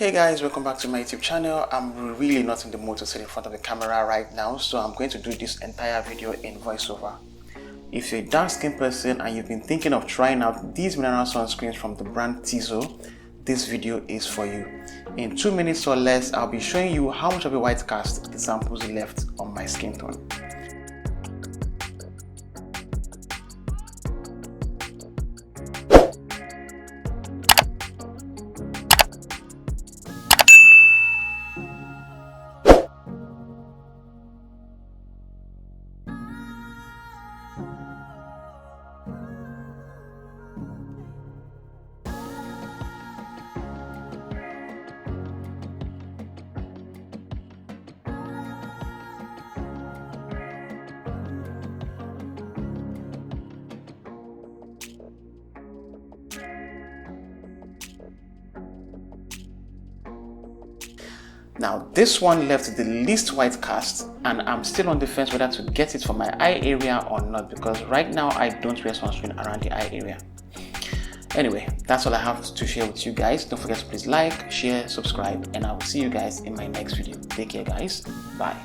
Hey guys, welcome back to my YouTube channel. I'm really not in the mood to sit in front of the camera right now, so I'm going to do this entire video in voiceover. If you're a dark skinned person and you've been thinking of trying out these mineral sunscreens from the brand Tizo, this video is for you. In 2 minutes or less, I'll be showing you how much of a white cast the samples left on my skin tone. Now this one left the least white cast, and I'm still on the fence whether to get it for my eye area or not, because right now I don't wear sunscreen around the eye area. Anyway, that's all I have to share with you guys. Don't forget to please like, share, subscribe, and I will see you guys in my next video. Take care guys. Bye.